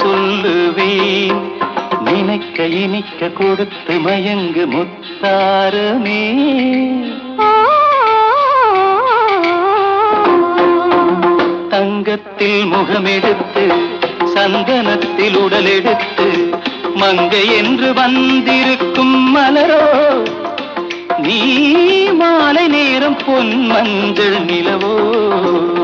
சொல்லுவேன். நினைக்க இனிக்க கொடுத்து மயங்கு முத்தாரமே. தங்கத்தில் முகமெடுத்து சந்தனத்தில் உடலெடுத்து மங்கை என்று வந்திருக்கும் மலரோ, நீ மாலை நேரம் பொன் மஞ்சள் நிலவோ.